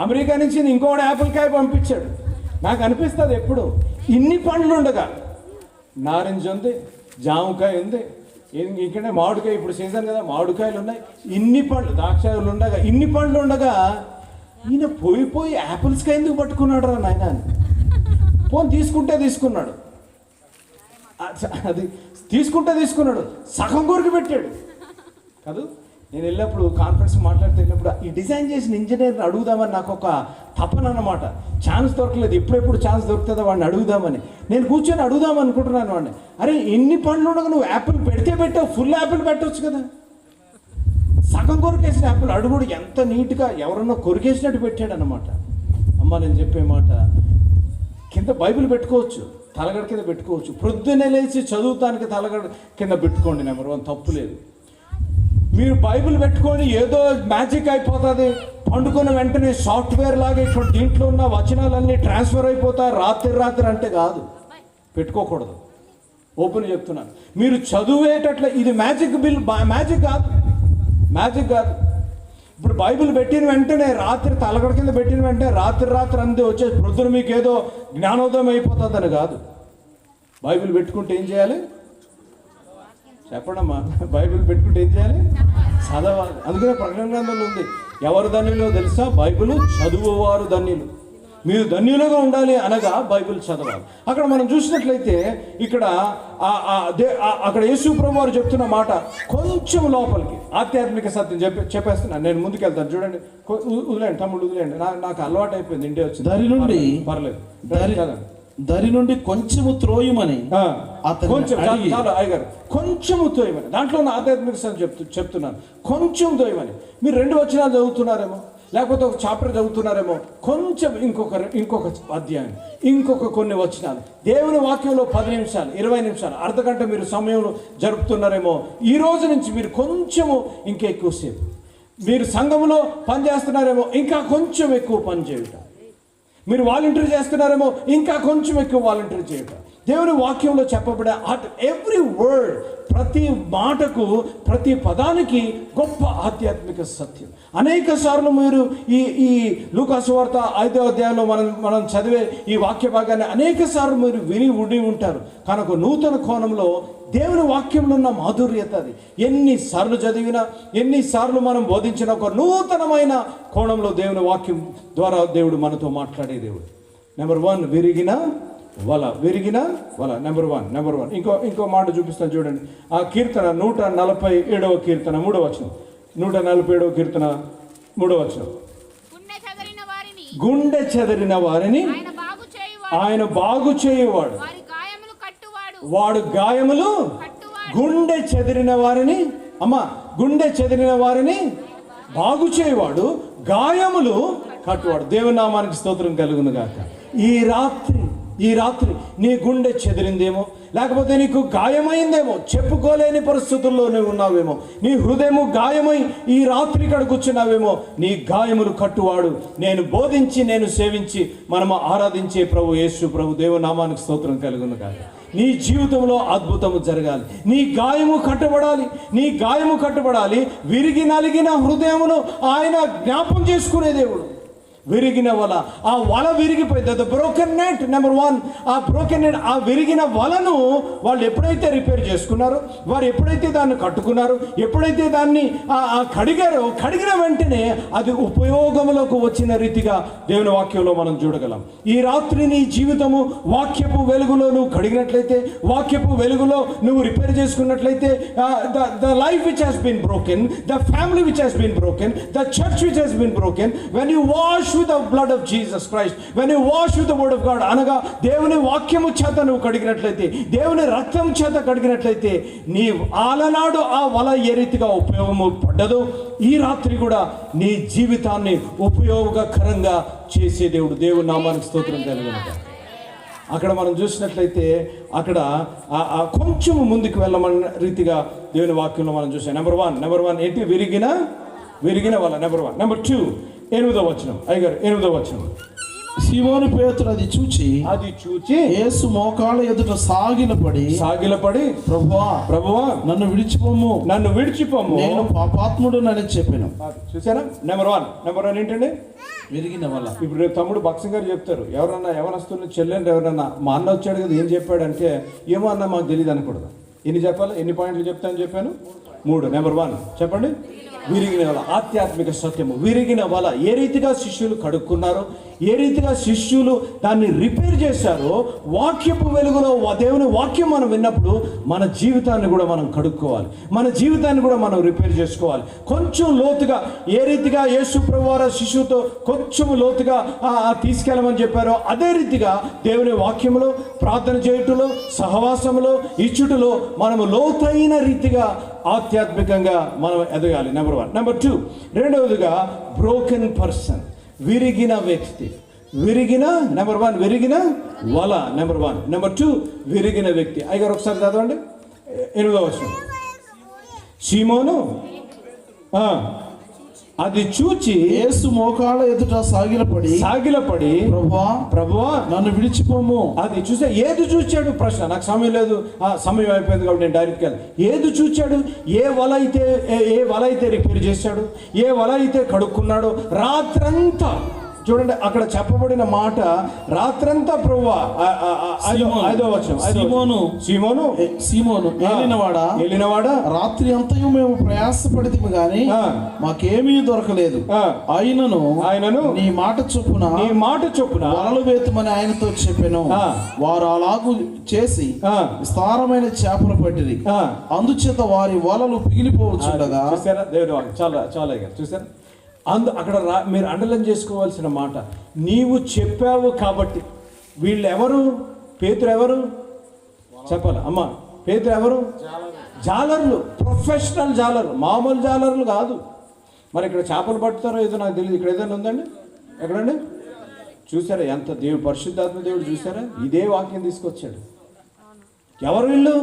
అమెరికా నుంచి ఇంకోటి యాపిల్ కాయ పంపించాడు. నాకు అనిపిస్తుంది ఎప్పుడు, ఇన్ని పండ్లు ఉండగా, నారింజ ఉంది, జామకాయ ఉంది, ఇక్కడే మామిడికాయ, ఇప్పుడు సీజన్ కదా, మామిడికాయలు ఉన్నాయి, ఇన్ని పండ్లు, ద్రాక్షాయలు ఉండగా, ఇన్ని పండ్లు ఉండగా ఈయన పోయి యాపిల్స్కి ఎందుకు పట్టుకున్నాడు రా నాయన? ఫోన్ తీసుకున్నాడు, అది తీసుకున్నాడు, సగం కొరికి పెట్టాడు, కాదు? నేను వెళ్ళినప్పుడు కాన్ఫరెన్స్ మాట్లాడితే వెళ్ళినప్పుడు ఈ డిజైన్ చేసిన ఇంజనీర్ని అడుగుదామని నాకు ఒక తపన అన్నమాట. ఛాన్స్ దొరకలేదు, ఎప్పుడెప్పుడు ఛాన్స్ దొరుకుతుందో వాడిని అడుగుదామని. నేను కూర్చొని అడుగుదాం అనుకుంటున్నాను వాడిని, అరే ఎన్ని పండ్లు ఉండగా నువ్వు యాపిల్ పెట్టావు, ఫుల్ యాపిల్ పెట్టవచ్చు కదా, సగం కొరికేసిన యాపిల్ అడుగుడు ఎంత నీట్గా ఎవరన్నా కొరికేసినట్టు పెట్టాడు అన్నమాట. అమ్మ నేను చెప్పే మాట, కింద బైబిల్ పెట్టుకోవచ్చు, తలగడ కింద పెట్టుకోవచ్చు, ప్రొద్దునే లేచి చదువుతానికి తలగడ కింద పెట్టుకోండి, నెంబర్ 1, తప్పు లేదు. మీరు బైబిల్ పెట్టుకొని ఏదో మ్యాజిక్ అయిపోతుంది, పండుకున్న వెంటనే సాఫ్ట్వేర్ లాగా ఇటువంటి దీంట్లో ఉన్న వచనాలన్నీ ట్రాన్స్ఫర్ అయిపోతాయి రాత్రి అంటే కాదు, పెట్టుకోకూడదు. ఓపెన్ చెప్తున్నాను, మీరు చదివేటట్ల ఇది మ్యాజిక్ కాదు. ఇప్పుడు బైబిల్ పెట్టిన వెంటనే రాత్రి తలగడ కింద పెట్టిన వెంటనే రాత్రి అంతే వచ్చేసి ప్రొద్దున మీకు ఏదో జ్ఞానోదయం అయిపోతుందని కాదు. బైబిల్ పెట్టుకుంటే ఏం చేయాలి చెప్పండమ్మా? బైబిల్ పెట్టుకుంటే ఏం చేయాలి? చదవాలి. అందుకనే ప్రకటన గ్రంథంలో ఉంది, ఎవరు ధన్యులో తెలుసా? బైబిల్ చదువువారు ధన్యులు. మీరు ధన్యులుగా ఉండాలి అనగా బైబిల్ చదవాలి. అక్కడ మనం చూసినట్లయితే ఇక్కడ అక్కడ యేసు ప్రభువు వారు చెప్తున్న మాట కొంచెం లోపలికి ఆధ్యాత్మిక సత్యం చెప్పేస్తున్నాను. నేను ముందుకెళ్తాను, చూడండి. వదిలేండి తమ్ముడు, వదిలేండి, నాకు అలవాటు అయిపోయింది, ఇంటే వచ్చింది. దారి నుండి పర్లేదు, దారి నుండి కొంచెము త్రోయమని కొంచెము తోయమని, దాంట్లో ఉన్న ఆధ్యాత్మిక చెప్తున్నాను. కొంచెం తోయమని. మీరు 2 వచనాలు చదువుతున్నారేమో, లేకపోతే ఒక చాప్టర్ చదువుతున్నారేమో, కొంచెం ఇంకొక అధ్యాయం, ఇంకొక కొన్ని వచనాలు, దేవుని వాక్యంలో 10 నిమిషాలు, 20 నిమిషాలు, అర్ధగంట మీరు సమయంలో జరుపుతున్నారేమో. ఈ రోజు నుంచి మీరు కొంచెము ఇంకా ఎక్కువసేపు, మీరు సంఘంలో పని చేస్తున్నారేమో, ఇంకా కొంచెం ఎక్కువ పని చేయటం. మీరు వాలంటీర్ చేస్తున్నారేమో, ఇంకా కొంచెం ఎక్కువ వాలంటీర్ చేయటం. దేవుని వాక్యంలో చెప్పబడే ఎవ్రీ వర్డ్, ప్రతి మాటకు ప్రతి పదానికి గొప్ప ఆధ్యాత్మిక సత్యం. అనేక సార్లు మీరు ఈ లూకా సువార్త 5వ అధ్యాయంలో మనం చదివే ఈ వాక్య భాగాన్ని అనేక సార్లు మీరు విని ఉండి ఉంటారు. కనుక నూతన కోణంలో దేవుని వాక్యంలో ఉన్న మాధుర్యత అది ఎన్నిసార్లు చదివినా, ఎన్నిసార్లు మనం బోధించిన ఒక నూతనమైన కోణంలో దేవుని వాక్యం ద్వారా దేవుడు మనతో మాట్లాడే దేవుడు. నెంబర్ 1, విరిగిన వల. విరిగిన వల నెంబర్ వన్. ఇంకో మాట చూపిస్తాను చూడండి. ఆ కీర్తన 147వ కీర్తన 3వ వచనం. 147వ కీర్తన 3వ వచనం. గుండె చెదరిన వారిని ఆయన బాగు చేయువాడు. వాడు గాయములు గుండె చెదిరిన వారిని, గుండె చెదిరిన వారిని బాగు చేయువాడు, గాయములు కట్టువాడు. దేవుని నామానికి స్తోత్రం కలుగును గాక. ఈ రాత్రి నీ గుండె చెదిరిందేమో, లేకపోతే నీకు గాయమైందేమో, చెప్పుకోలేని పరిస్థితుల్లో నువ్వు ఉన్నావేమో, నీ హృదయము గాయమై ఈ రాత్రి ఇక్కడ కూర్చున్నావేమో. నీ గాయములు కట్టువాడు, నేను బోధించి నేను సేవించి మనము ఆరాధించే ప్రభు యేసు ప్రభు. దేవుని నామానికి స్తోత్రం కలుగును కాదు. నీ జీవితంలో అద్భుతము జరగాలి. నీ గాయము కట్టబడాలి. విరిగి నలిగిన హృదయమును ఆయన జ్ఞాపం చేసుకునే దేవుడు. విరిగిన వల, ఆ వల విరిగిపోయింది. The broken net. నెంబర్ 1, ఆ బ్రోకెన్ నెట్, ఆ విరిగిన వలను వాళ్ళు ఎప్పుడైతే రిపేర్ చేసుకున్నారో, వారు ఎప్పుడైతే దాన్ని కట్టుకున్నారో, ఎప్పుడైతే దాన్ని కడిగిన వెంటనే అది ఉపయోగంలోకి వచ్చిన రీతిగా దేవుని వాక్యంలో మనం చూడగలం. ఈ రాత్రి నీ జీవితము వాక్యపు వెలుగులో నువ్వు కడిగినట్లయితే, వాక్యపు వెలుగులో నువ్వు రిపేర్ చేసుకున్నట్లయితే, the life which has been broken, the family which has been broken, the church which has been broken, when you wash with the blood of Jesus Christ, when you wash with the word of God, అనగా దేవుని వాక్యము చేత నువ్వు కడిగినట్లయితే, దేవుని రక్తం చేత కడిగినట్లయితే, నీ ఆలనాడు ఆ వల ఏ రీతిగా ఉపయోగము పడ్డదో, ఈ రాత్రి కూడా నీ జీవితాన్ని ఉపయోగకరంగా చేసే దేవుడు. దేవుని నామానికి స్తోత్రం కలుగునుగాక. అక్కడ మనం చూసినట్లయితే అక్కడ కొంచెం ముందుకు వెళ్ళమన్న రీతిగా దేవుని వాక్యంలో మనం చూసాం. నెంబర్ వన్ ఏంటి? విరిగిన వల. నెంబర్ 1. నెంబర్ 2, 8వ వచనం. అయ్యగారు 8వ వచనం. సీమోను పేతురు అది చూచి యేసు మోకాళ్ళ ఎదుట సాగిలపడి ప్రభువా నన్ను విడిచిపోము నేను పాపాత్ముడునని చెప్పాను. చూసారా? నెంబర్ 1 ఏంటండి? విరిగిన వల్ల. ఇప్పుడు రేపు తమ్ముడు భక్సింగ్ గారు చెప్తారు, ఎవరన్నా ఎవరొస్తున్న చెల్లెండి ఎవరన్నా, మా అన్న వచ్చాడు కదా ఏం చెప్పాడంటే, ఏమో అన్న మాకు తెలియదు అనకూడదు. ఎన్ని చెప్పాలి? ఎన్ని పాయింట్లు చెప్తానని చెప్పాను? 3. నెంబర్ 1 చెప్పండి. విరిగిన వల, ఆధ్యాత్మిక సత్యము. విరిగిన వల ఏ రీతిగా శిష్యులు కడుక్కున్నారో, ఏ రీతిగా శిష్యులు దాన్ని రిపేర్ చేశారో, వాక్యపు వెలుగులో దేవుని వాక్యం మనం విన్నప్పుడు మన జీవితాన్ని కూడా మనం కడుక్కోవాలి, మన జీవితాన్ని కూడా మనం రిపేర్ చేసుకోవాలి. కొంచెం లోతుగా ఏ రీతిగా యేసు ప్రభువారు శిష్యుతో కొంచెం లోతుగా తీసుకెళ్ళమని చెప్పారో, అదే రీతిగా దేవుని వాక్యంలో, ప్రార్థన చేయుటలో, సహవాసంలో, ఇచ్చుటలో మనము లోతైన రీతిగా ఆధ్యాత్మికంగా మనం ఎదగాలి. నెంబర్ 1. నెంబర్ 2, రెండవదిగా బ్రోకెన్ పర్సన్, విరిగిన వ్యక్తి. నెంబర్ 1 విరిగిన వల. నెంబర్ 1. నెంబర్ 2 విరిగిన వ్యక్తి. అయ్యగారు ఒకసారి చదవండి 8వ వచనం. సీమోను అది చూచి యేసు మోకాళ్ళ ఎదుట సాగిలపడి ప్రభువా నన్ను విడిచిపోము. అది చూసా. ఏది చూచాడు? ప్రశ్న. నాకు సమయం లేదు, సమయం అయిపోయింది కాబట్టి నేను డైరెక్ట్గా. ఏది చూచాడు? ఏ వల అయితే రిపేర్ చేశాడు, ఏ వల అయితే కడుక్కున్నాడో, రాత్రంతా చూడండి అక్కడ చెప్పబడిన మాట, రాత్రంతా ప్రభువా. 5వ వచనం. సీమోను ఏలినవాడా రాత్రి అంతయు మేము ప్రయాసపడితిమి గాని మాకేమీ దొరకలేదు. ఆయనను నీ మాట చొప్పున వలలు వేతుమని ఆయనతో చెప్పాను. వారు అలాగూ చేసి విస్తారమైన చేపలు పట్టిరి. అందుచేత వారి వలలు పిగిలిపోవచ్చుండగా. చాలా చూసారా? అక్కడ మీరు అండర్లైన్ చేసుకోవాల్సిన మాట, నీవు చెప్పావు కాబట్టి. వీళ్ళు ఎవరు? పేతురు ఎవరు చెప్పాలి అమ్మా? పేతురు ఎవరు? జాలర్లు, ప్రొఫెషనల్ జాలర్లు, మామూలు జాలర్లు కాదు. మరి ఇక్కడ చేపలు పట్టుతారో ఏదో నాకు తెలియదు. ఇక్కడ ఏదైనా ఉందండి? ఎక్కడండి? చూసారా ఎంత దేవుడు, పరిశుద్ధాత్మ దేవుడు చూసారా? ఇదే వాక్యం తీసుకొచ్చాడు. ఎవరు వీళ్ళు?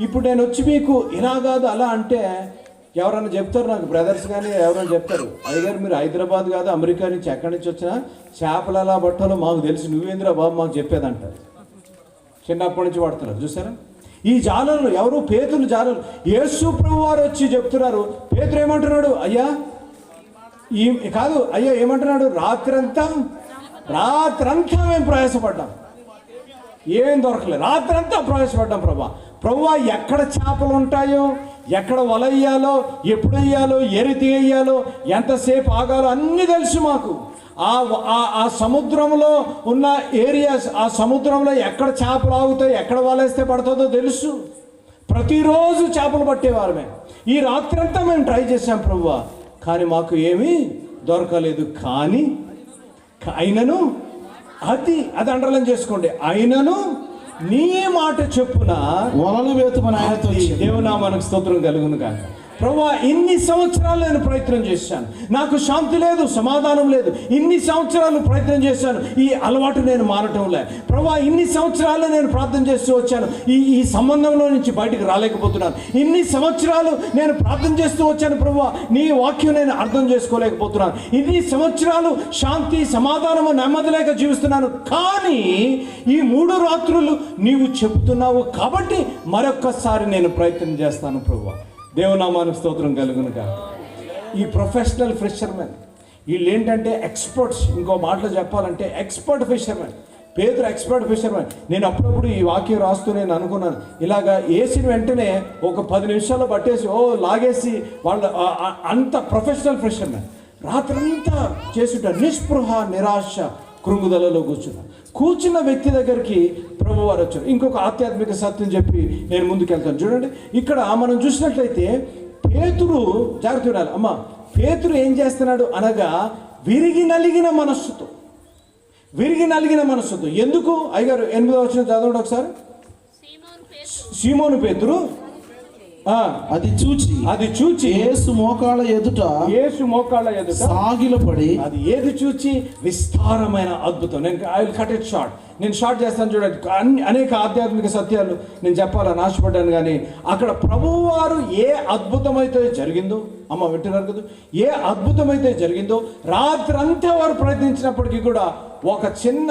ఇప్పుడు నేను వచ్చి మీకు ఇలా కాదు అలా అంటే ఎవరన్నా చెప్తారు నాకు, బ్రదర్స్ కానీ ఎవరైనా చెప్తారు, అయ్యగారు మీరు హైదరాబాద్ కాదు అమెరికా నుంచి ఎక్కడి నుంచి వచ్చినా చేపలు ఎలా పట్టాలో మాకు తెలుసు, నువ్వేంద్రా బాబు మాకు చెప్పేదంటారు. చిన్నప్పటి నుంచి పడుతున్నారు చూసారా ఈ జాలర్లు. ఎవరు? పేతురు జాలర్లు. యేసు ప్రభు వారు వచ్చి చెప్తున్నారు. పేతురు ఏమంటున్నాడు? అయ్యా ఈ కాదు అయ్యా ఏమంటున్నాడు? రాత్రంతా మేము ప్రయాసపడ్డాం, ఏం దొరకలేదు, రాత్రంతా ప్రయాసపడ్డాం ప్రభువా ఎక్కడ చేపలు ఉంటాయో, ఎక్కడ వల వేయాలో, ఎప్పుడు వేయాలో, ఏ రీతి వేయాలో, ఎంతసేపు ఆగాలో అన్నీ తెలుసు మాకు. ఆ సముద్రంలో ఉన్న ఏరియాస్, ఆ సముద్రంలో ఎక్కడ చేపలు ఆగుతాయి, ఎక్కడ వలేస్తే పడుతుందో తెలుసు. ప్రతిరోజు చేపలు పట్టేవారమే. ఈ రాత్రంతా మేము ట్రై చేసాం ప్రభువా, కానీ మాకు ఏమీ దొరకలేదు. కానీ అయినను అది అండర్లైన్ చేసుకోండి, అయినను నీ మాట చెప్పున వలలు వేతుమని ఆయనతో దేవునామానికి స్తోత్రం కలుగును కాక. ప్రభువా ఇన్ని సంవత్సరాలు నేను ప్రయత్నం చేశాను, నాకు శాంతి లేదు, సమాధానం లేదు. ఇన్ని సంవత్సరాలు ప్రయత్నం చేశాను, ఈ అలవాటు నేను మారటం లే. ప్రభువా ఇన్ని సంవత్సరాలు నేను ప్రార్థన చేస్తూ వచ్చాను, ఈ సంబంధంలో నుంచి బయటకు రాలేకపోతున్నాను. ఇన్ని సంవత్సరాలు నేను ప్రార్థన చేస్తూ వచ్చాను ప్రభువా, నీ వాక్యం నేను అర్థం చేసుకోలేకపోతున్నాను. ఇన్ని సంవత్సరాలు శాంతి, సమాధానము, నెమ్మది లేక జీవిస్తున్నాను. కానీ ఈ 3 రాత్రులు నీవు చెప్తున్నావు కాబట్టి మరొక్కసారి నేను ప్రయత్నం చేస్తాను ప్రభువా. దేవునామానికి స్తోత్రం కలుగును కాక. ఈ ప్రొఫెషనల్ ఫిషర్మెన్ వీళ్ళు ఏంటంటే ఎక్స్పర్ట్స్. ఇంకో మాటలో చెప్పాలంటే ఎక్స్పర్ట్ ఫిషర్మెన్. పేతురు ఎక్స్పర్ట్ ఫిషర్మెన్. నేను అప్పుడప్పుడు ఈ వాక్యం రాస్తూ నేను అనుకున్నాను, ఇలాగా వేసిన వెంటనే ఒక 10 నిమిషాల్లో పట్టేసి లాగేసి వాళ్ళు అంత ప్రొఫెషనల్ ఫిషర్మెన్. రాత్రంతా చేసుంటారు, నిస్పృహ, నిరాశ, కృంగుదలలో కూర్చున్న వ్యక్తి దగ్గరికి ప్రభు వారు వచ్చారు. ఇంకొక ఆధ్యాత్మిక సత్యం చెప్పి నేను ముందుకెళ్తాను. చూడండి, ఇక్కడ మనం చూసినట్లయితే పేతురు, జాగ్రత్త వినాలి అమ్మ, పేతురు ఏం చేస్తున్నాడు అనగా విరిగి నలిగిన మనస్సుతో. ఎందుకు? అయ్యగారు 8వ వచనం చదవండి ఒకసారి. సీమోను పేతురు అది చూచి యేసు మోకాళ్ళ ఎదుట సాగిలపడి, అది ఏది చూచి? విస్తారమైన అద్భుతం. I will cut it short. నేను షార్ట్ చేస్తాను చూడండి. అనేక ఆధ్యాత్మిక సత్యాలు నేను చెప్పాలని ఆశపడ్డాను, కానీ అక్కడ ప్రభువారు ఏ అద్భుతమైతే జరిగిందో, అమ్మ వింటున్నారు కదా, ఏ అద్భుతమైతే జరిగిందో రాత్రంతా వారు ప్రయత్నించినప్పటికీ కూడా ఒక చిన్న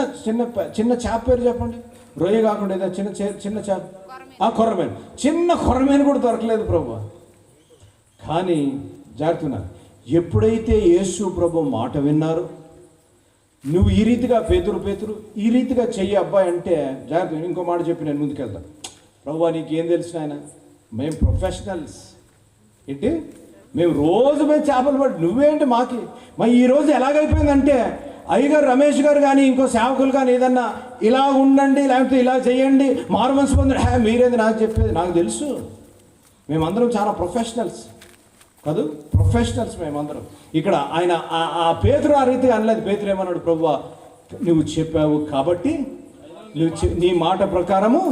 చేప పేరు చెప్పండి, రొయ్య కాకుండా ఏదో చిన్న చేప, కొర్రమేను, చిన్న కొర్రమేను కూడా దొరకలేదు ప్రభు. కానీ జాగ్రత్త, ఎప్పుడైతే యేసు ప్రభు మాట విన్నారు, నువ్వు ఈ రీతిగా పేతురు ఈ రీతిగా చెయ్యి అబ్బాయి అంటే, జాగ్రత్త ఇంకో మాట చెప్పి నేను ముందుకెళ్తాను. ప్రభు నీకేం తెలిసిన ఆయన, మేము ప్రొఫెషనల్స్ ఏంటి, మేము రోజు మేము చేపలు పడి, నువ్వేంటి మాకి. మరి ఈరోజు ఎలాగైపోయిందంటే, అయ్యగారు రమేష్ గారు కానీ ఇంకో సేవకులు కానీ ఏదన్నా ఇలా ఉండండి, లేకపోతే ఇలా చేయండి, మారు మనసు పొందండి, మీరేది నాకు చెప్పేది, నాకు తెలుసు. మేమందరం చాలా ప్రొఫెషనల్స్ కాదు, ప్రొఫెషనల్స్ మేమందరం. ఇక్కడ ఆయన ఆ పేతురు ఆ రీతిగా అనలేదు. పేతురు ఏమన్నాడు? ప్రభువా నువ్వు చెప్పావు కాబట్టి నీ మాట ప్రకారము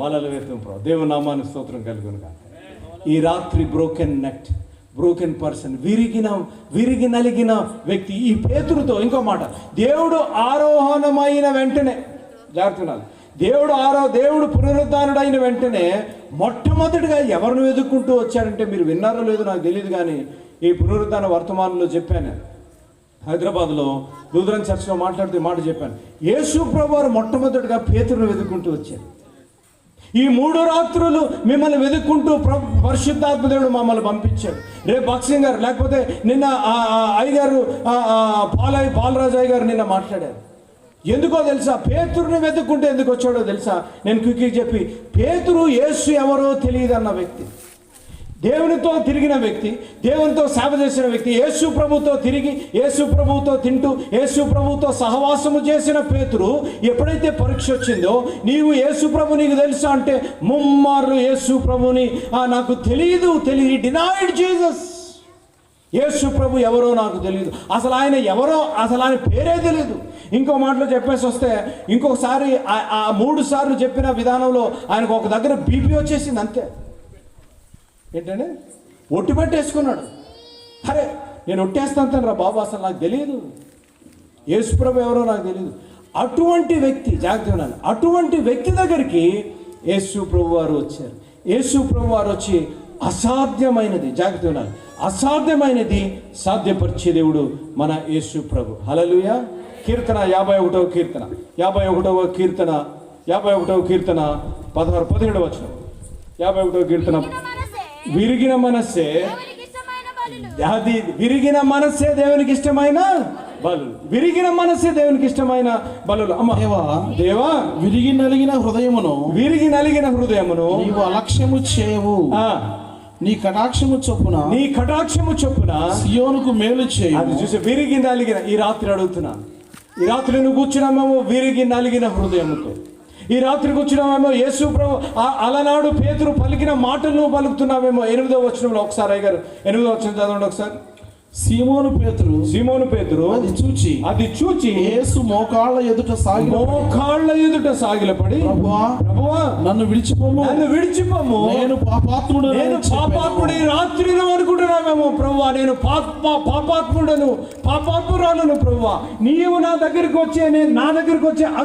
వలలు వేస్తాం ప్రభు. దేవుని నామానికి స్తోత్రం కలుగును కాక. ఈ రాత్రి బ్రోకెన్ పర్సన్, విరిగి నలిగిన వ్యక్తి ఈ పేతురుతో. ఇంకో మాట, దేవుడు ఆరోహణమైన వెంటనే, జాగ్రత్త, దేవుడు పునరుద్ధానుడైన వెంటనే మొట్టమొదటిగా ఎవరిని వెతుక్కుంటూ వచ్చాడంటే, మీరు విన్నారో లేదో నాకు తెలియదు, కానీ ఈ పునరుద్ధాన వర్తమానంలో చెప్పాను. హైదరాబాద్లో లూథరన్ చర్చ్లో మాట్లాడుతూ మాట చెప్పాను. యేసు ప్రభువారు మొట్టమొదటిగా పేతురుని వెతుక్కుంటూ వచ్చారు. ఈ 3 రాత్రులు మిమ్మల్ని వెతుక్కుంటూ పరిశుద్ధాత్మ దేవుడు మమ్మల్ని పంపించాడు. రేపు బాక్సింగ్ గారు, లేకపోతే నిన్న అయ్యగారు పాలరాజు అయ్య గారు నిన్న మాట్లాడారు. ఎందుకో తెలుసా? పేతురుని వెతుక్కుంటే ఎందుకు వచ్చాడో తెలుసా? నేను క్విక్గా చెప్పి, పేతురు యేసు ఎవరో తెలియదన్న వ్యక్తి, దేవునితో తిరిగిన వ్యక్తి, దేవునితో సేవ చేసిన వ్యక్తి, యేసు ప్రభుతో తిరిగి యేసు ప్రభుతో తింటూ యేసు ప్రభుతో సహవాసము చేసిన పేతురు ఎప్పుడైతే పరీక్ష వచ్చిందో, నీవు యేసు ప్రభు నీకు తెలుసా అంటే, ముమ్మార్లు యేసు ప్రభుని నాకు తెలియదు. Denied Jesus. యేసు ప్రభు ఎవరో నాకు తెలియదు, అసలు ఆయన ఎవరో, అసలు ఆయన పేరే తెలియదు. ఇంకో మాటలో చెప్పేసి వస్తే, ఇంకొకసారి 3 సార్లు చెప్పిన విధానంలో ఆయనకు ఒక దగ్గర బీపీ వచ్చేసింది, అంతే. ఏంటంటే ఒట్టు పెట్టేసుకున్నాడు. అరే నేను ఒట్టేస్తాను రా బాబు, అసలు నాకు తెలియదు, యేసుప్రభు ఎవరో నాకు తెలియదు. అటువంటి వ్యక్తి, జాగ్రత్త, అటువంటి వ్యక్తి దగ్గరికి యేసు ప్రభు వారు వచ్చారు. యేసు ప్రభు వారు వచ్చి అసాధ్యమైనది, జాగ్రత్త ఉండాలి, అసాధ్యమైనది సాధ్యపరిచే దేవుడు మన యేసు ప్రభు. హల్లెలూయా. కీర్తన 51వ కీర్తన 16-17 వచనం. 51వ కీర్తన. విరిగిన మనస్సే దేవునికి ఇష్టమైన బలులు. అది విరిగిన మనస్సే దేవునికి ఇష్టమైన బలులు. విరిగిన మనస్సే దేవునికి ఇష్టమైన బలులు. అమ్మ దేవా విరిగి నలిగిన హృదయమును నీవు అలక్ష్యము చేయవు. నీ కటాక్షము చొప్పున సియోనుకు మేలు చేయు. అది చూసి విరిగి నలిగిన, ఈ రాత్రి అడుగుతున్నా, ఈ రాత్రి నువ్వు కూర్చున్నామేమో విరిగి నలిగిన హృదయముతో. ఈ రాత్రి కూర్చున్నామేమో యేసు ప్రభు అలనాడు పేతురు పలికిన మాటలు నువ్వు పలుకుతున్నావేమో. 8వ వచనంలో ఒకసారి అయ్యగారు 8వ వచనం చదవండి ఒకసారి. సీమోను పేతురు అది చూచి యేసు మోకాళ్ళ ఎదుట సాగిలపడి ప్రభువా నన్ను విడిచిపోము, నేను పాపాత్ముడు. రాత్రి అనుకుంటున్నామేమో ప్రభువా, నేను పాపాత్మురాలను ప్రభువా, నీవు నా దగ్గరికి వచ్చే